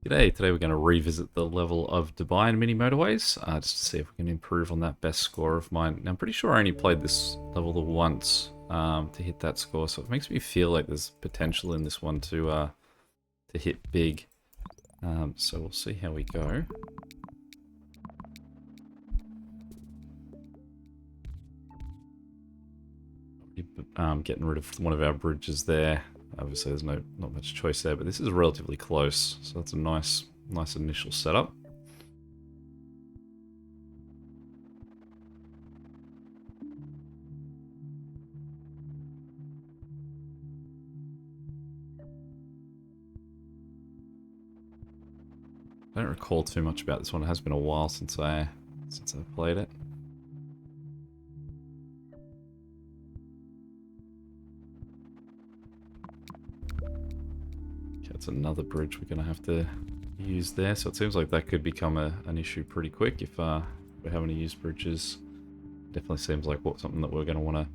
G'day, today we're going to revisit the level of Dubai and mini motorways, just to see if we can improve on that best score of mine. Now, I'm pretty sure I only played this level once to hit that score, so it makes me feel like there's potential in this one to hit big. So we'll see how we go. Getting rid of one of our bridges there. Obviously, there's not much choice there, but this is relatively close, so that's a nice initial setup. I don't recall too much about this one. It has been a while since I played it. Okay, that's another bridge we're going to have to use there. So it seems like that could become an issue pretty quick if we're having to use bridges. Definitely seems like something that we're going to want to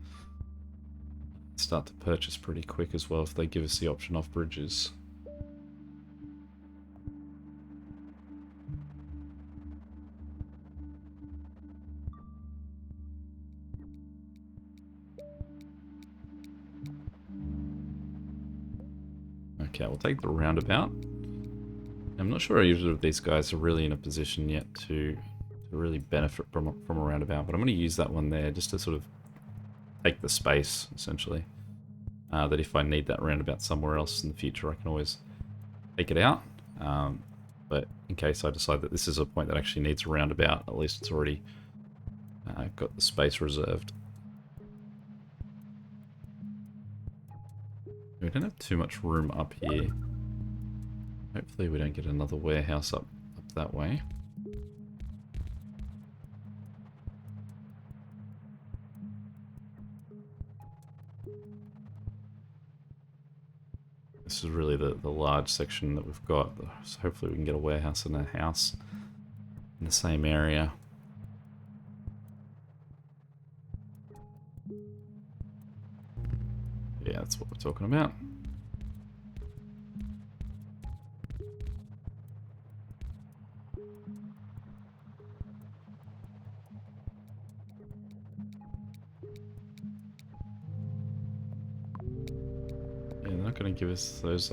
start to purchase pretty quick as well if they give us the option off bridges. Okay, we'll take the roundabout. I'm not sure either of these guys are really in a position yet to really benefit from a roundabout, but I'm going to use that one there just to sort of take the space, essentially. That if I need that roundabout somewhere else in the future, I can always take it out. But in case I decide that this is a point that actually needs a roundabout, at least it's already got the space reserved. We don't have too much room up here. Hopefully we don't get another warehouse up that way. This is really the large section that we've got. So hopefully we can get a warehouse and a house in the same area. Yeah, that's what we're talking about. Yeah, they're not going to give us those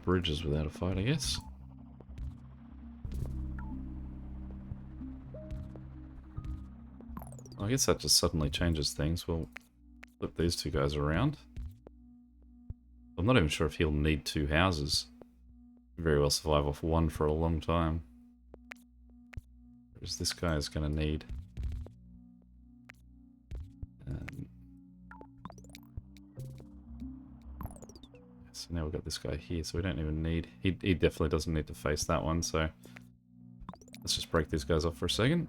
bridges without a fight, I guess. I guess that just suddenly changes things. We'll flip these two guys around. I'm not even sure if he'll need two houses. Very well survive off one for a long time. Whereas this guy is going to need... so now we've got this guy here, so we don't even need... He definitely doesn't need to face that one, so... Let's just break these guys off for a second.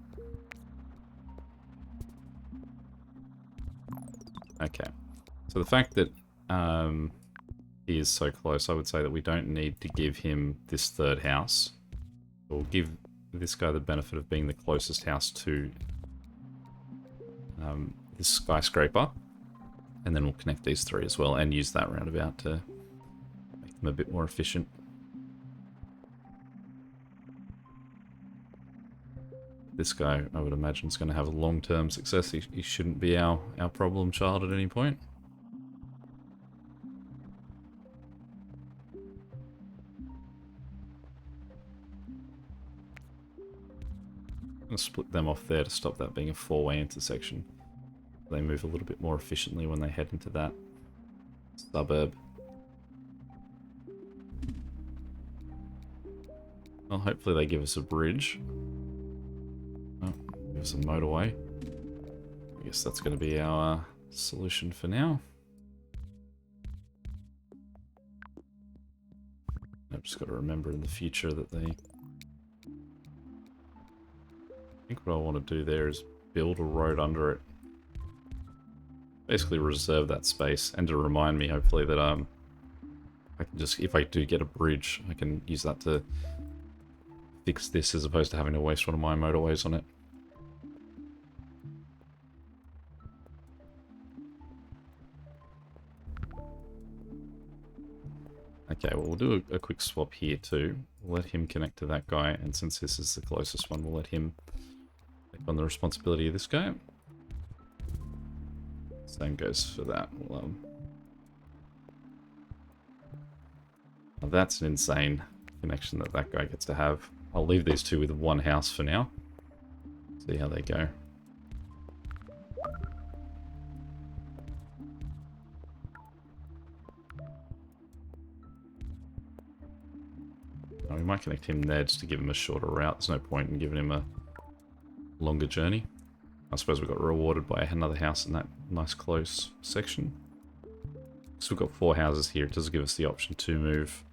Okay. So the fact that he is so close, I would say that we don't need to give him this third house. We'll give this guy the benefit of being the closest house to this skyscraper. And then we'll connect these three as well and use that roundabout to make them a bit more efficient. This guy, I would imagine, is going to have a long-term success. He shouldn't be our problem child at any point. I'm going to split them off there to stop that being a four-way intersection. They move a little bit more efficiently when they head into that suburb. Well, hopefully they give us a bridge. Oh, give us a motorway. I guess that's going to be our solution for now. I've just got to remember in the future that they... I think what I want to do there is build a road under it. Basically reserve that space, and to remind me, hopefully, that I can just, if I do get a bridge, I can use that to fix this as opposed to having to waste one of my motorways on it. Okay, well, we'll do a quick swap here too. We'll let him connect to that guy, and since this is the closest one, we'll let him take on the responsibility of this guy. Same goes for that. Well, now that's an insane connection that that guy gets to have. I'll leave these two with one house for now. See how they go. Now, we might connect him there just to give him a shorter route. There's no point in giving him a longer journey. I suppose we got rewarded by another house in that nice close section. So we've got 4 houses here. It does give us the option to move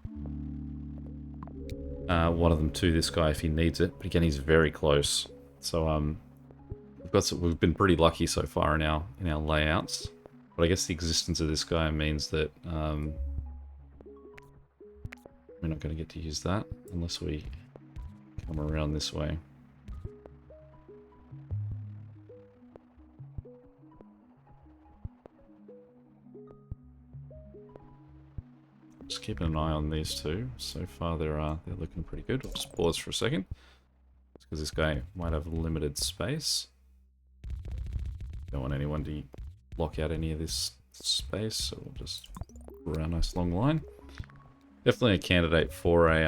one of them to this guy if he needs it. But again, he's very close. So we've been pretty lucky so far in our layouts. But I guess the existence of this guy means that we're not going to get to use that unless we come around this way. Just keeping an eye on these two. So far they're looking pretty good. I'll just pause for a second. It's because this guy might have limited space. Don't want anyone to block out any of this space, so we'll just draw a nice long line. Definitely a candidate for a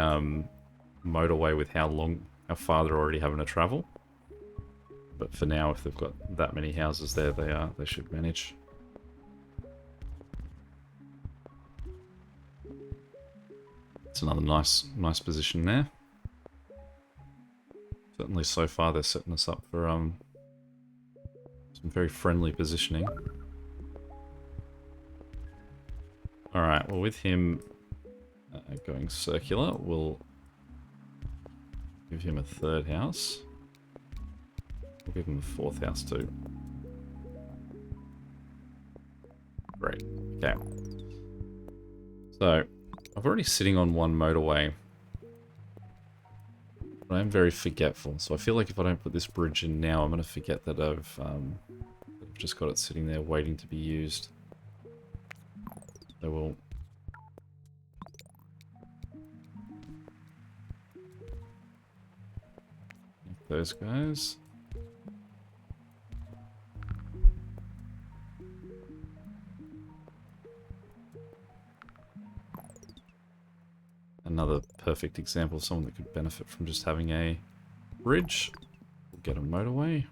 motorway with how far they're already having to travel. But for now, if they've got that many houses there, they should manage. It's another nice position there. Certainly so far they're setting us up for some very friendly positioning. Alright, well with him going circular, we'll give him a 3rd house. We'll give him a 4th house too. Great. Okay. So, I'm already sitting on one motorway. But I am very forgetful, so I feel like if I don't put this bridge in now, I'm going to forget that I've just got it sitting there waiting to be used. So we'll... those guys. Another perfect example of someone that could benefit from just having a bridge. We'll get a motorway.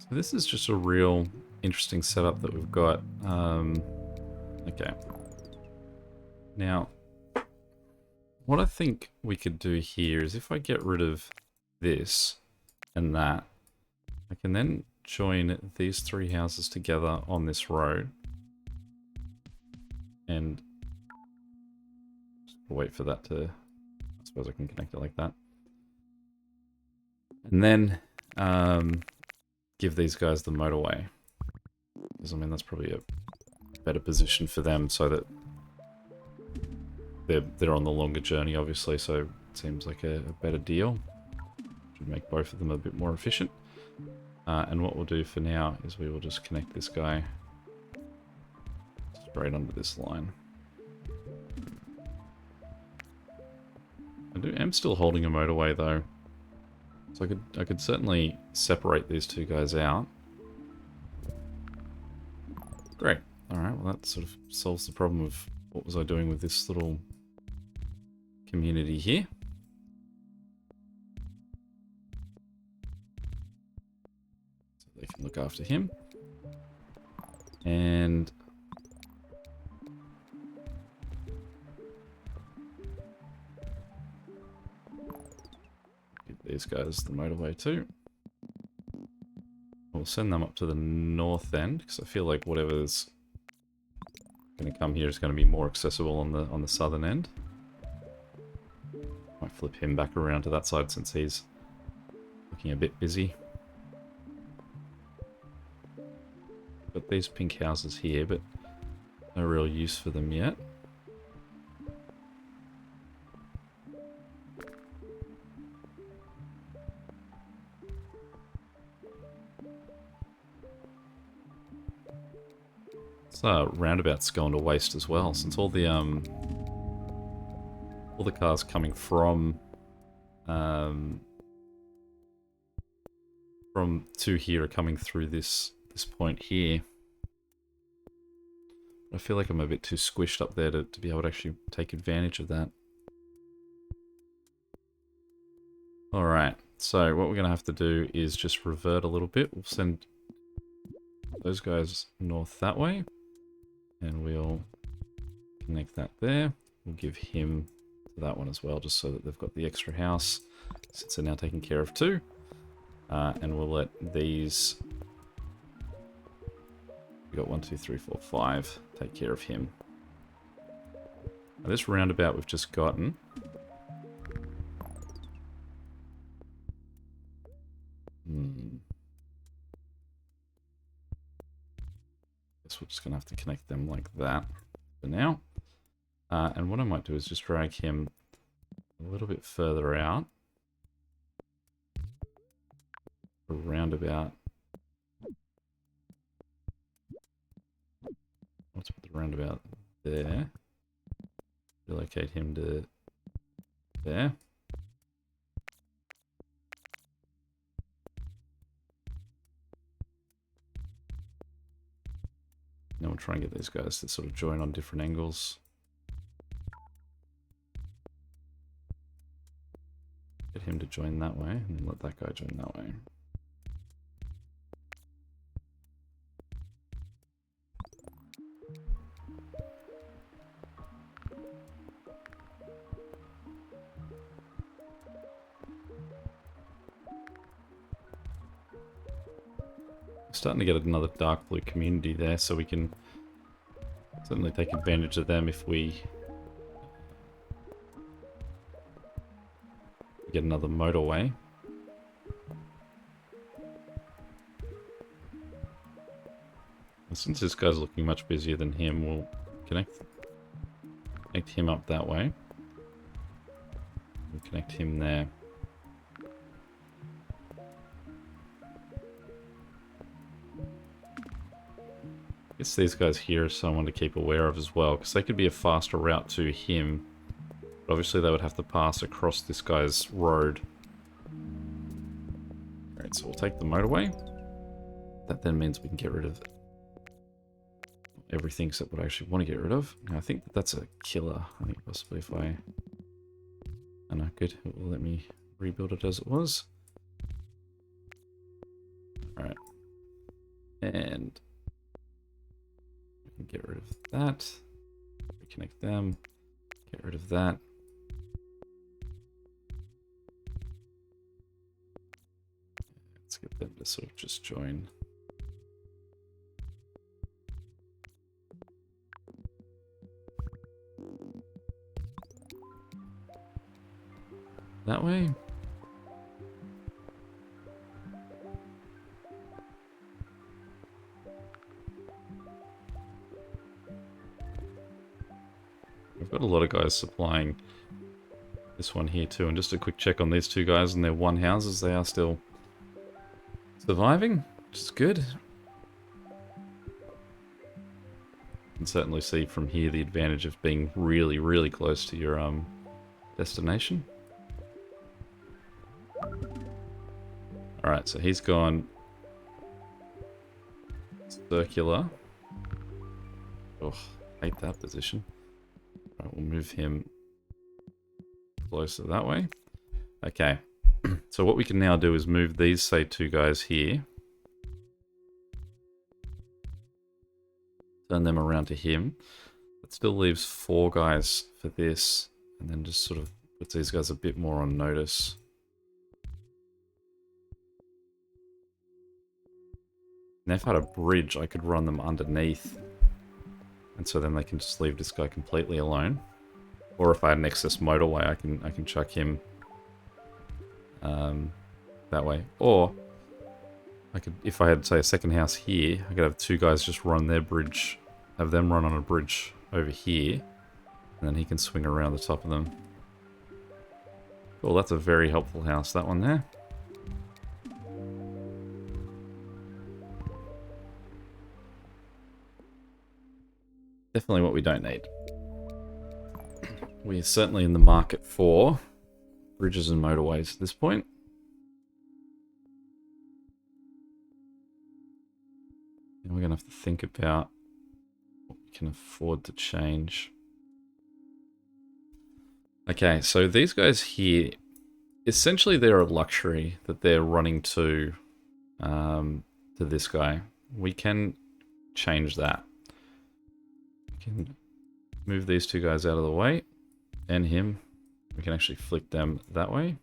So this is just a real interesting setup that we've got. Okay. Now, what I think we could do here is if I get rid of this and that, I can then join these 3 houses together on this road. And just wait for that to... I suppose I can connect it like that. And then give these guys the motorway. Because, I mean, that's probably a better position for them so that they're on the longer journey, obviously, so it seems like a better deal. Should make both of them a bit more efficient. And what we'll do for now is we will just connect this guy straight under this line. I am still holding a motorway though, so I could certainly separate these 2 guys out. Great. All right. Well, that sort of solves the problem of what was I doing with this little community here. So they can look after him. And give these guys the motorway too. We'll send them up to the north end because I feel like whatever's Going to come here is going to be more accessible on the southern end. Might flip him back around to that side since he's looking a bit busy. Got these pink houses here, but no real use for them yet. This roundabout's going to waste as well, since all the cars coming from to here are coming through this point here. I feel like I'm a bit too squished up there to be able to actually take advantage of that. Alright, so what we're going to have to do is just revert a little bit. We'll send those guys north that way. And we'll connect that there. We'll give him to that one as well, just so that they've got the extra house, since they're now taken care of too. And we'll let these... We got 1, 2, 3, 4, 5. Take care of him. Now this roundabout we've just gotten. Guess we're just gonna have to connect them like that for now. And what I might do is just drag him a little bit further out. A roundabout. Let's put the roundabout there. Relocate him to there. Now we'll try and get these guys to sort of join on different angles. Get him to join that way, and then let that guy join that way. Starting to get another dark blue community there, so we can certainly take advantage of them if we get another motorway. And since this guy's looking much busier than him, we'll connect him up that way. We'll connect him there. I guess these guys here are someone to keep aware of as well, because they could be a faster route to him. But obviously they would have to pass across this guy's road. Alright, so we'll take the motorway. That then means we can get rid of everything except what I actually want to get rid of. Now I think that's a killer. I think possibly if I... Oh no, good. It will let me rebuild it as it was. Alright. And... get rid of that. Reconnect them. Get rid of that. Let's get them to sort of just join. That way. We've got a lot of guys supplying this one here too, and just a quick check on these two guys and their one houses. They are still surviving, which is good. You can certainly see from here the advantage of being really, really close to your destination. Alright, so he's gone circular. Oh, hate that position. Right, we'll move him closer that way. Okay, so what we can now do is move these, say, two guys here. Turn them around to him. That still leaves 4 guys for this, and then just sort of puts these guys a bit more on notice. And if I had a bridge, I could run them underneath And so then they can just leave this guy completely alone. Or if I had an excess motorway, I can chuck him that way. Or I could, if I had, say, a second house here, I could have two guys just run their bridge, have them run on a bridge over here, and then he can swing around the top of them. Cool, that's a very helpful house, that one there. Definitely what we don't need. We're certainly in the market for bridges and motorways at this point. And we're going to have to think about what we can afford to change. Okay, so these guys here, essentially they're a luxury that they're running to this guy. We can change that. We can move these two guys out of the way, and him. We can actually flick them that way.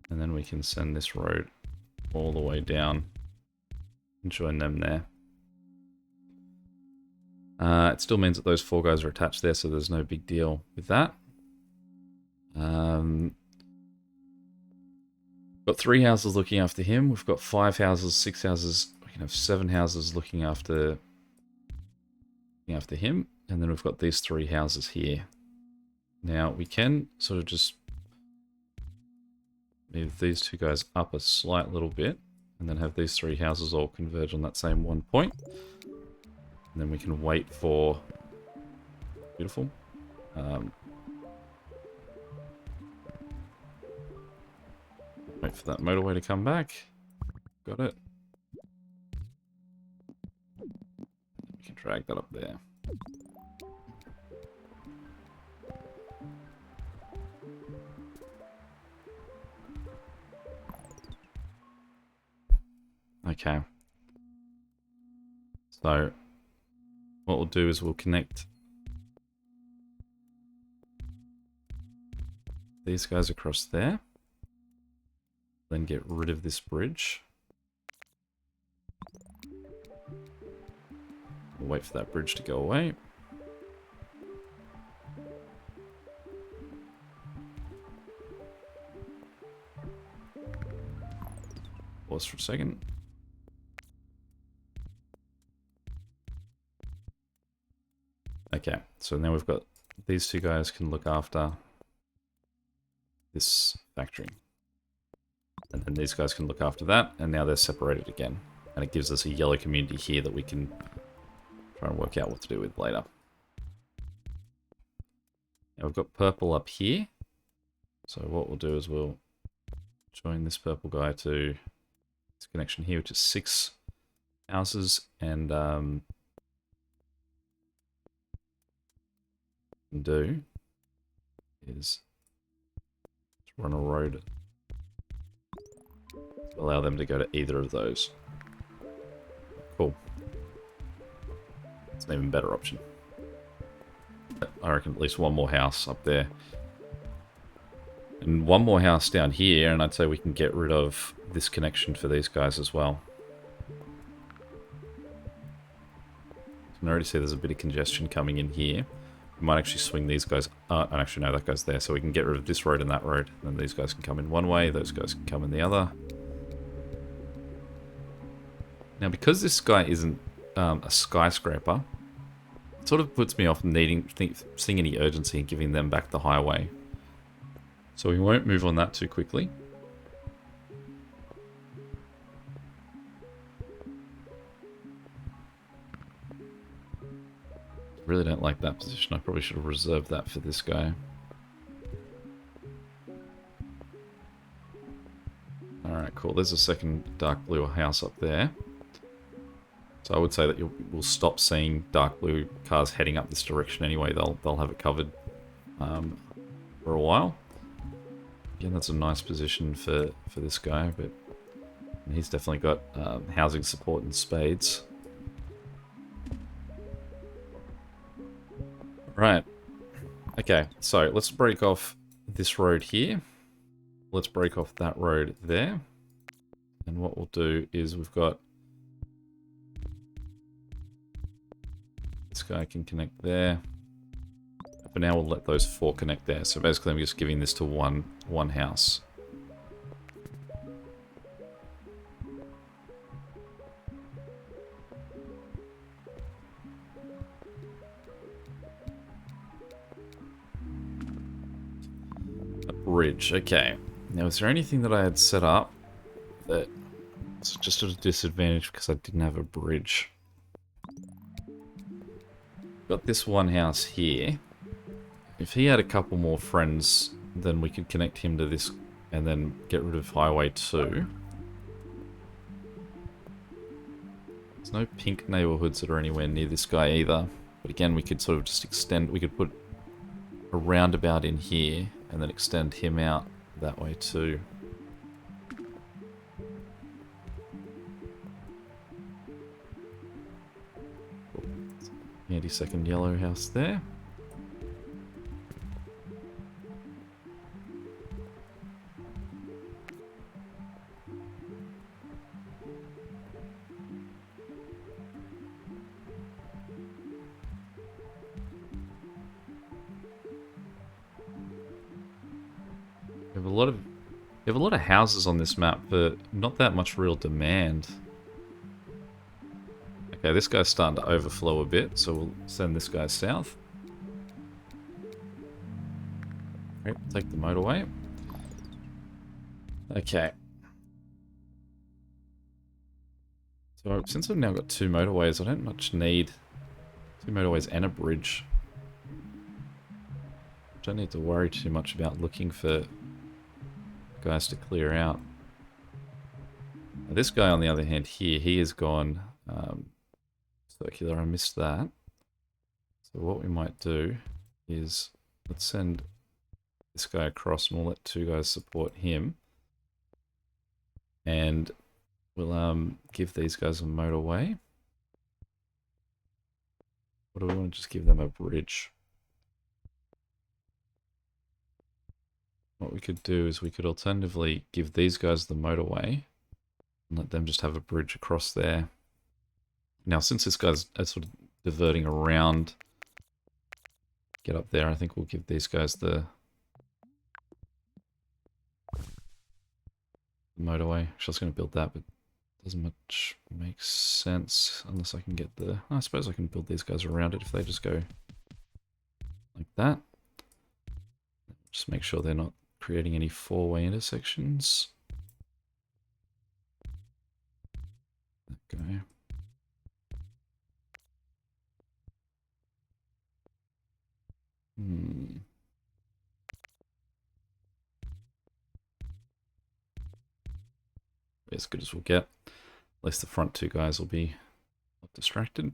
And then we can send this road all the way down and join them there. It still means that those four guys are attached there, so there's no big deal with that. Got 3 houses looking after him. We've got 5 houses, 6 houses. We can have 7 houses looking after him. And then we've got these 3 houses here. Now, we can sort of just move these 2 guys up a slight little bit, and then have these 3 houses all converge on that same one point. And then we can wait for... Beautiful. Wait for that motorway to come back. Got it. We can drag that up there. Okay. So, what we'll do is we'll connect these guys across there. Then get rid of this bridge. We'll wait for that bridge to go away. Pause for a second. Okay, so now we've got these 2 guys can look after this factory. And then these guys can look after that, and now they're separated again. And it gives us a yellow community here that we can try and work out what to do with later. Now we've got purple up here. So what we'll do is we'll join this purple guy to this connection here, which is 6 houses, and can do is run a road to allow them to go to either of those. Cool. It's an even better option. I reckon at least one more house up there. And one more house down here, and I'd say we can get rid of this connection for these guys as well. You can already see there's a bit of congestion coming in here. We might actually swing these guys... and actually, no, that goes there. So we can get rid of this road and that road. And then these guys can come in one way, those guys can come in the other. Now, because this guy isn't a skyscraper, it sort of puts me off seeing any urgency in giving them back the highway. So we won't move on that too quickly. Really don't like that position. I probably should have reserved that for this guy. Alright, cool. There's a second dark blue house up there. So I would say that we'll stop seeing dark blue cars heading up this direction anyway. They'll have it covered for a while. Again, that's a nice position for this guy, but he's definitely got housing support in spades. Right. Okay, so let's break off this road here. Let's break off that road there. And what we'll do is we've got guy can connect there. For now, we'll let those 4 connect there. So basically, I'm just giving this to one house. A bridge. Okay. Now, is there anything that I had set up that was just at a disadvantage because I didn't have a bridge? Got this one house here. If he had a couple more friends, then we could connect him to this and then get rid of Highway 2. There's no pink neighborhoods that are anywhere near this guy either. But again, we could sort of just extend, we could put a roundabout in here and then extend him out that way too. Handy second yellow house there. We have a lot of houses on this map, but not that much real demand. Okay, this guy's starting to overflow a bit, so we'll send this guy south. Okay, take the motorway. Okay. So since I've now got 2 motorways, I don't much need 2 motorways and a bridge. Don't need to worry too much about looking for guys to clear out. Now, this guy, on the other hand, here, he has gone circular. I missed that. So what we might do is let's send this guy across, and we'll let 2 guys support him, and we'll give these guys a motorway. Or do we want to just give them a bridge? What we could do is we could alternatively give these guys the motorway and let them just have a bridge across there. Now, since this guy's sort of diverting around, get up there, I think we'll give these guys the motorway. Actually, I was going to build that, but it doesn't much make sense unless I can get the... I suppose I can build these guys around it if they just go like that. Just make sure they're not creating any 4-way intersections. Okay. As good as we'll get. At least the front 2 guys will be not distracted.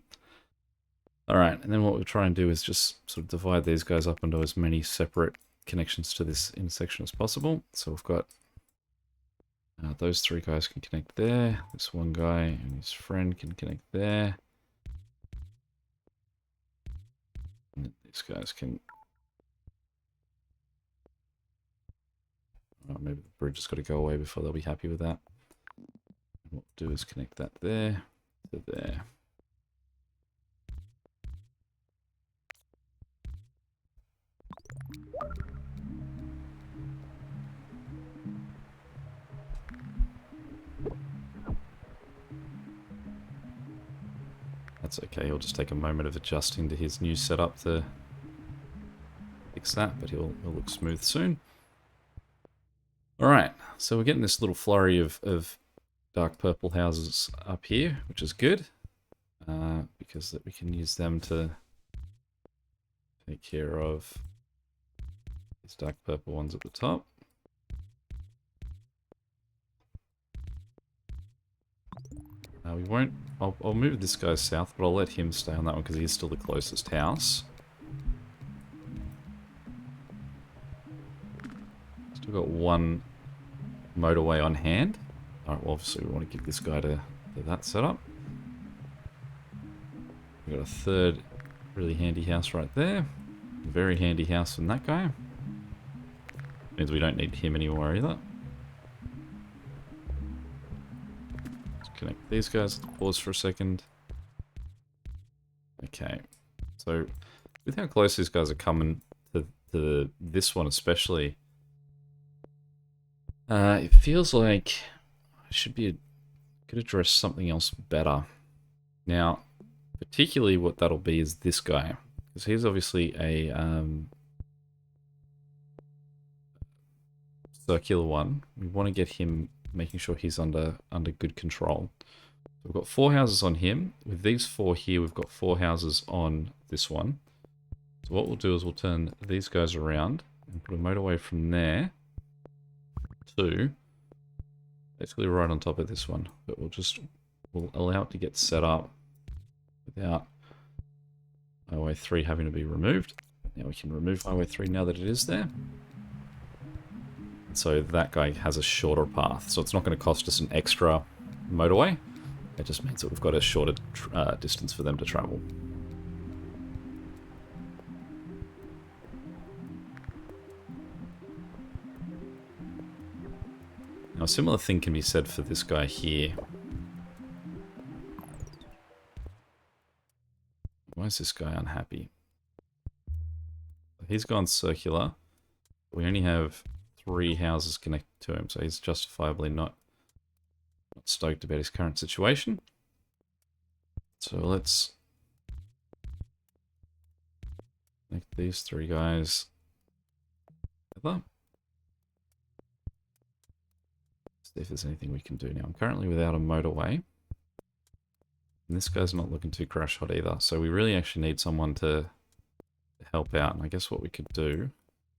Alright, and then what we'll try and do is just sort of divide these guys up into as many separate connections to this intersection as possible. So we've got those 3 guys can connect there. This one guy and his friend can connect there. And these guys can... Oh, maybe the bridge has got to go away before they'll be happy with that. And what we'll do is connect that there to there. That's okay, he'll just take a moment of adjusting to his new setup to fix that, but he'll look smooth soon. Alright, so we're getting this little flurry of dark purple houses up here, which is good, because that we can use them to take care of these dark purple ones at the top. We won't... I'll move this guy south, but I'll let him stay on that one because he's still the closest house. Still got 1 motorway on hand. Alright, well obviously we want to give this guy to that setup. We've got a 3rd really handy house right there. A very handy house from that guy. Means we don't need him anymore either. Connect these guys. Pause for a second. Okay. So, with how close these guys are coming to this one especially, it feels like I could address something else better. Now, particularly what that'll be is this guy, because he's obviously a circular one. We want to get him, making sure he's under good control. So we've got 4 houses on him. With these 4 here, we've got 4 houses on this one. So what we'll do is we'll turn these guys around and put a motorway from there to basically right on top of this one. But we'll allow it to get set up without Highway 3 having to be removed. Now we can remove Highway 3 now that it is there. So that guy has a shorter path. So it's not going to cost us an extra motorway. It just means that we've got a shorter distance for them to travel. Now a similar thing can be said for this guy here. Why is this guy unhappy? He's gone circular. We only have 3 houses connected to him, so he's justifiably not stoked about his current situation. So let's connect these 3 guys together. See if there's anything we can do now. I'm currently without a motorway. And this guy's not looking too crash hot either. So we really actually need someone to help out. And I guess what we could do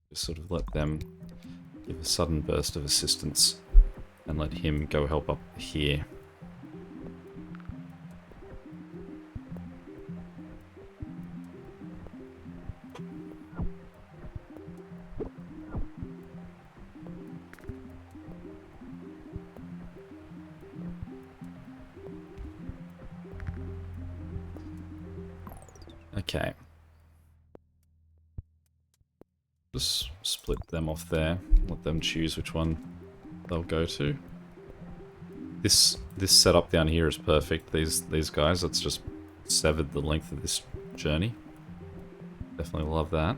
is sort of let them give a sudden burst of assistance and let him go help up here. Okay. Just split them off there. Let them choose which one they'll go to. This setup down here is perfect. These guys, it's just severed the length of this journey. Definitely love that.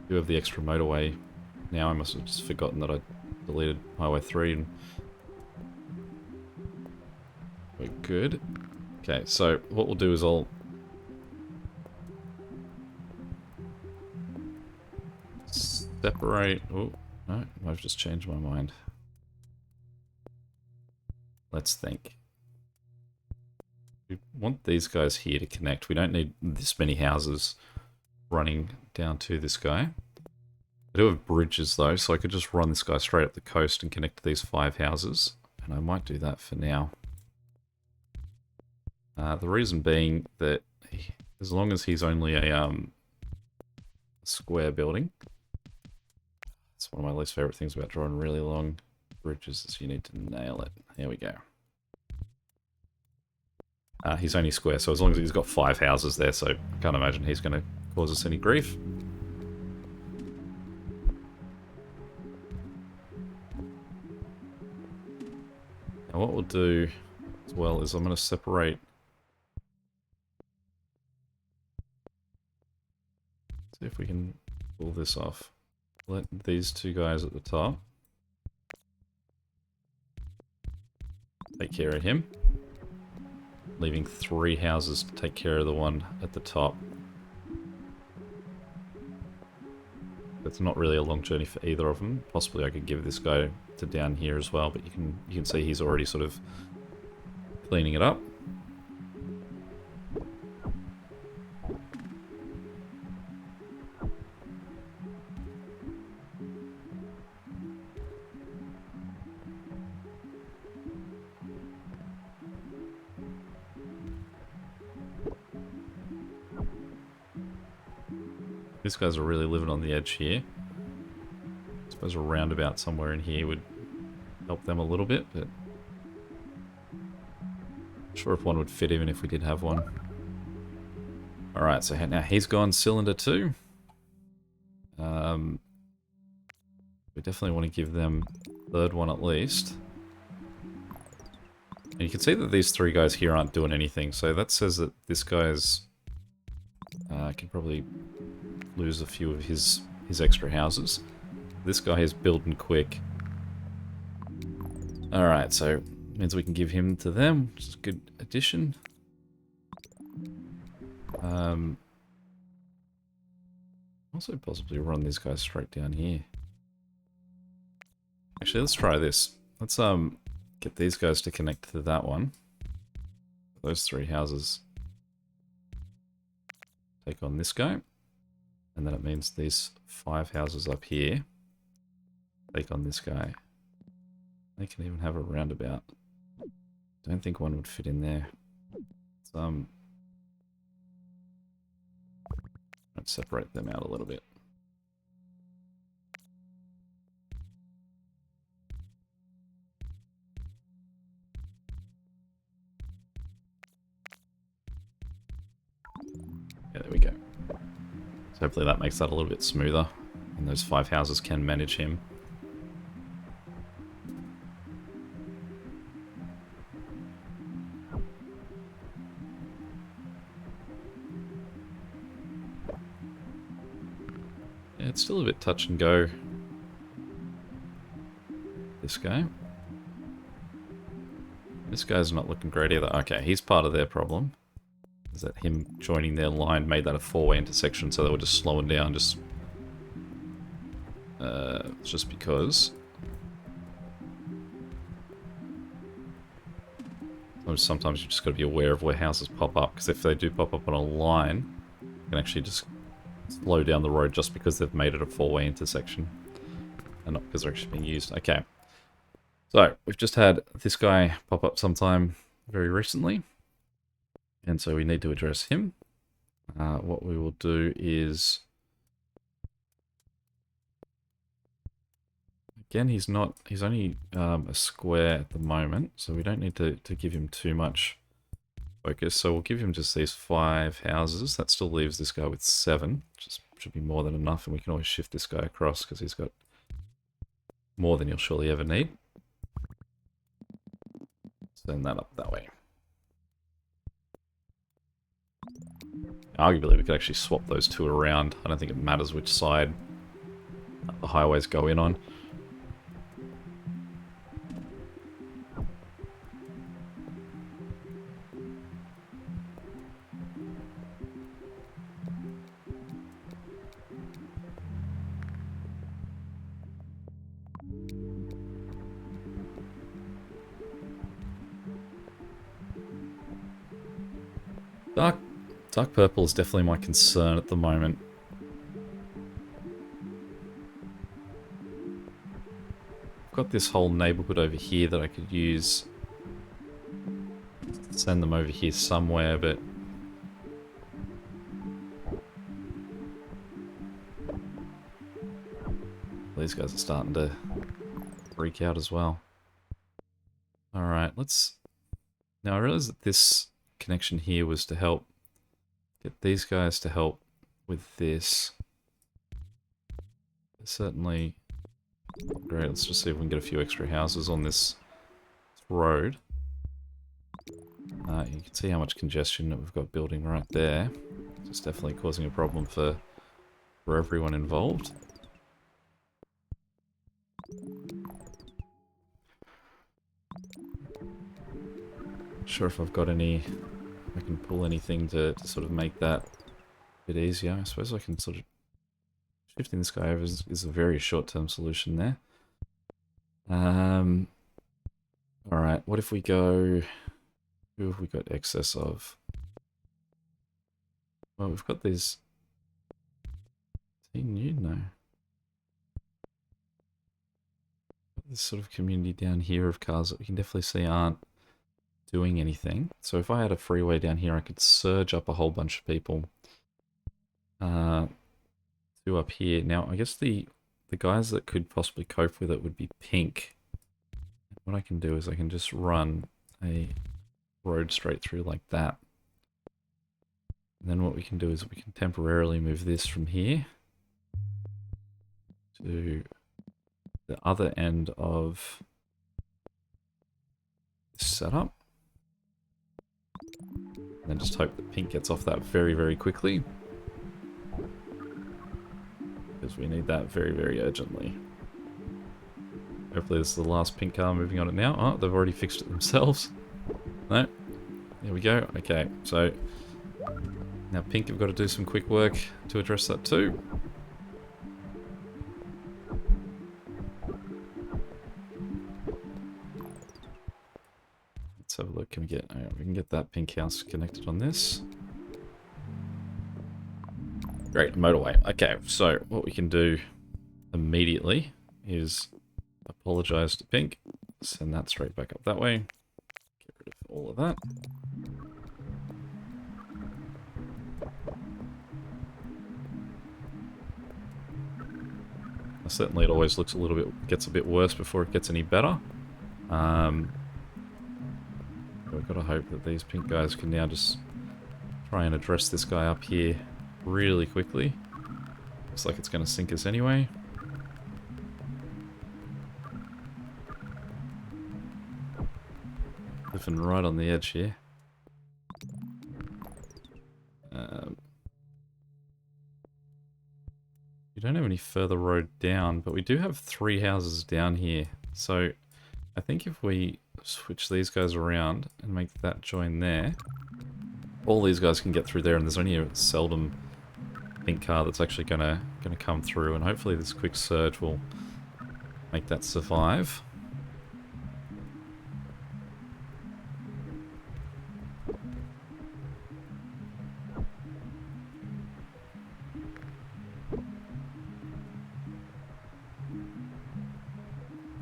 Do have the extra motorway now. I must have just forgotten that I deleted Highway 3 and we're good. Okay, so what we'll do is I'll separate. Oh, no, I've just changed my mind. Let's think. We want these guys here to connect. We don't need this many houses running down to this guy. I do have bridges though, so I could just run this guy straight up the coast and connect to these 5 houses. And I might do that for now. The reason being that as long as he's only a square building, it's one of my least favorite things about drawing really long bridges is you need to nail it. There we go. He's only square, so as long as he's got 5 houses there, so I can't imagine he's going to cause us any grief. Now what we'll do as well is I'm going to separate. See if we can pull this off. Let these 2 guys at the top take care of him, leaving 3 houses to take care of the one at the top. That's not really a long journey for either of them. Possibly I could give this guy to down here as well, but you can see he's already sort of cleaning it up. These guys are really living on the edge here. I suppose a roundabout somewhere in here would help them a little bit, but not sure if one would fit even if we did have one. Alright, so now he's gone cylinder 2. We definitely want to give them a 3rd one at least. And you can see that these 3 guys here aren't doing anything, so that says that this guy's Can probably lose a few of his extra houses. This guy is building quick. Alright, so means we can give him to them, which is a good addition. Also possibly run these guys straight down here. Actually, let's try this. Let's get these guys to connect to that one. Those 3 houses take on this guy. And then it means these 5 houses up here take on this guy. They can even have a roundabout. Don't think one would fit in there. Let's separate them out a little bit. Yeah, there we go. So hopefully that makes that a little bit smoother. And those 5 houses can manage him. Yeah, it's still a bit touch and go. This guy. This guy's not looking great either. Okay, he's part of their problem. Is that him joining their line made that a 4-way intersection, so they were just slowing down just because. Sometimes you just got to be aware of where houses pop up, because if they do pop up on a line, you can actually just slow down the road just because they've made it a 4-way intersection, and not because they're actually being used. Okay, so we've just had this guy pop up sometime very recently. And so we need to address him. What we will do is... Again, he's only a square at the moment, so we don't need to give him too much focus. So we'll give him just these 5 houses. That still leaves this guy with 7, which should be more than enough. And we can always shift this guy across because he's got more than you'll surely ever need. Send that up that way. Arguably, we could actually swap those 2 around. I don't think it matters which side the highways go in on. Dark purple is definitely my concern at the moment. I've got this whole neighborhood over here that I could use. Send them over here somewhere, but... These guys are starting to freak out as well. Alright, let's... Now I realize that this connection here was to help get these guys to help with this. Certainly great. Let's just see if we can get a few extra houses on this road. You can see how much congestion that we've got building right there. It's definitely causing a problem for everyone involved. Not sure if I've got any... I can pull anything to sort of make that a bit easier. I suppose I can sort of... Shifting this guy over is a very short-term solution there. Alright, what if we go... Who have we got excess of? Well, we've got these... Is he new? No. This sort of community down here of cars that we can definitely see aren't doing anything. So if I had a freeway down here, I could surge up a whole bunch of people to up here. Now, I guess the guys that could possibly cope with it would be pink. What I can do is I can just run a road straight through like that. And then what we can do is we can temporarily move this from here to the other end of this setup. And then just hope that pink gets off that very, very quickly. because we need that very, very urgently. Hopefully this is the last pink car moving on it now. Oh, they've already fixed it themselves. No. There we go. Okay, so now pink have got to do some quick work to address that too. Let's have a look. Can we get... we can get that pink house connected on this. Great, motorway. Okay, so what we can do immediately is apologize to pink. Send that straight back up that way. Get rid of all of that. Certainly it always looks a little bit, gets a bit worse before it gets any better. We've got to hope that these pink guys can now just try and address this guy up here really quickly. Looks like it's going to sink us anyway. Living right on the edge here. We don't have any further road down, but we do have 3 houses down here. So I think if we switch these guys around and make that join there, all these guys can get through there, and there's only a seldom pink car that's actually gonna come through, and hopefully this quick surge will make that survive.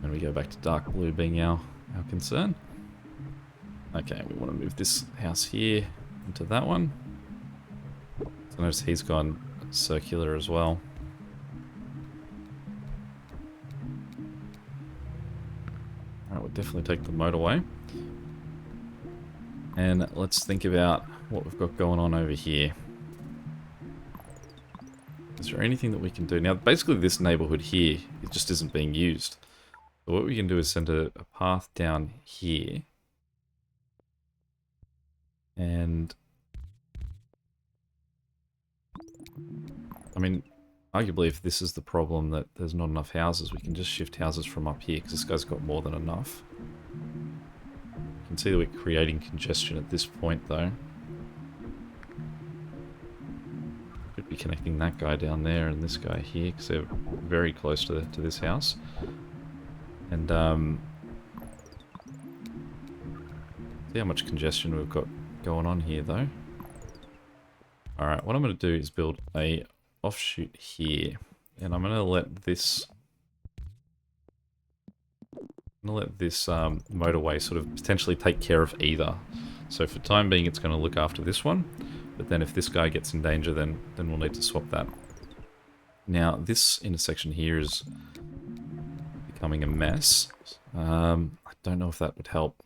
And we go back to dark blue being our concern. Okay, we want to move this house here into that one. So notice he's gone circular as well. Alright, we'll definitely take the motorway. And let's think about what we've got going on over here. Is there anything that we can do? Now, basically this neighborhood here, it just isn't being used. So what we can do is send a path down here. And I mean, arguably if this is the problem that there's not enough houses, we can just shift houses from up here, because this guy's got more than enough. You can see that we're creating congestion at this point though. Could be connecting that guy down there and this guy here, because they're very close to this house. And see how much congestion we've got going on here though. Alright, what I'm going to do is build a offshoot here, and I'm going to let this motorway sort of potentially take care of either. So for the time being it's going to look after this one, but then if this guy gets in danger then we'll need to swap that. Now this intersection here is becoming a mess. I don't know if that would help.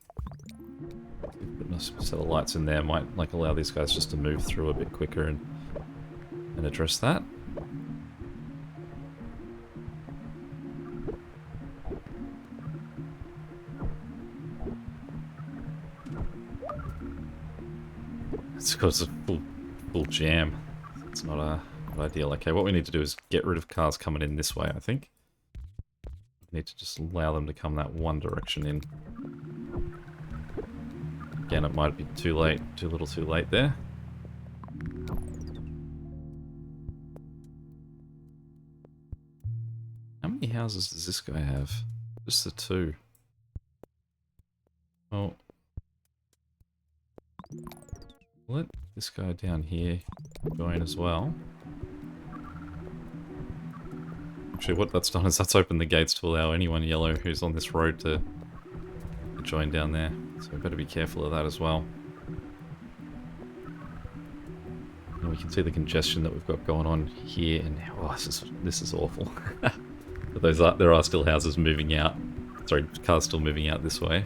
Putting a set of lights in there might like allow these guys just to move through a bit quicker and address that. It's because it's a full jam. It's not ideal. Okay, what we need to do is get rid of cars coming in this way, I think. We need to just allow them to come that one direction in. Again, it might be too late, too little too late there. How many houses does this guy have? Just the 2. Oh. Let this guy down here join as well. Actually, what that's done is that's opened the gates to allow anyone yellow who's on this road to join down there. So we better be careful of that as well. And we can see the congestion that we've got going on here, and oh, this is awful. But there are still houses moving out. Sorry, cars still moving out this way.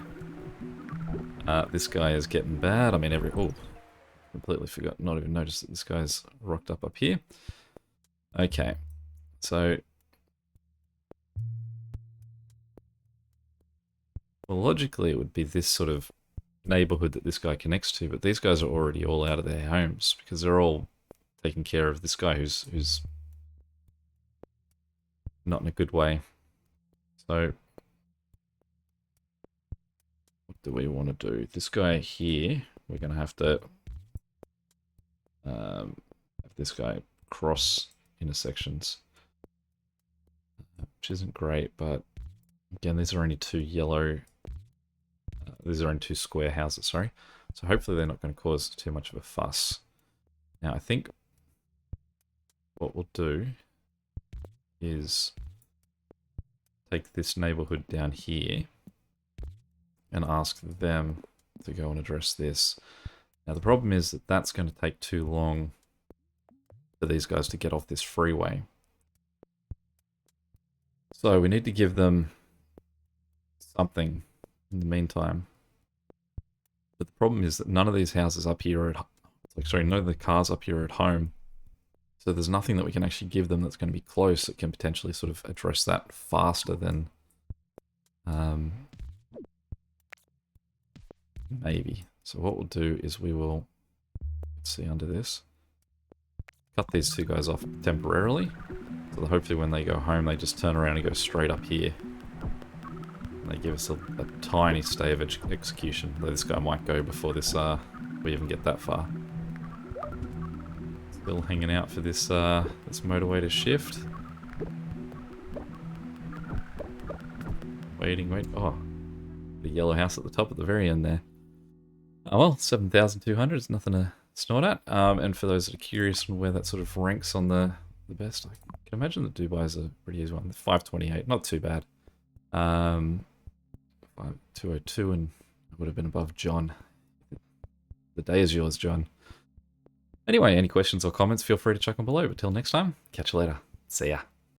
This guy is getting bad. I mean, completely forgot, not even noticed that this guy's rocked up here. Okay, so well, logically it would be this sort of neighborhood that this guy connects to, but these guys are already all out of their homes because they're all taking care of this guy who's not in a good way. So what do we want to do? This guy here, we're going to have have this guy cross intersections, which isn't great, but again, these are only two yellow, these are only two square houses, sorry. So hopefully they're not going to cause too much of a fuss. Now I think what we'll do is take this neighborhood down here and ask them to go and address this. Now the problem is that that's going to take too long for these guys to get off this freeway. So we need to give them something in the meantime. But the problem is that none of these houses up here are none of the cars up here are at home. So there's nothing that we can actually give them that's going to be close that can potentially sort of address that faster than maybe. So what we'll do is we will, let's see under this, cut these two guys off temporarily. So that hopefully when they go home, they just turn around and go straight up here. And they give us a tiny stay of execution. Though this guy might go before this we even get that far. Still hanging out for this this motorway to shift. Waiting. Oh, the yellow house at the top at the very end there. Oh well, 7,200 is nothing to snort at. And for those that are curious on where that sort of ranks on the best, I can imagine that Dubai is a pretty easy one. 528, not too bad. 202, and it would have been above John. The day is yours, John. Anyway, any questions or comments, feel free to chuck them below. But till next time, catch you later. See ya.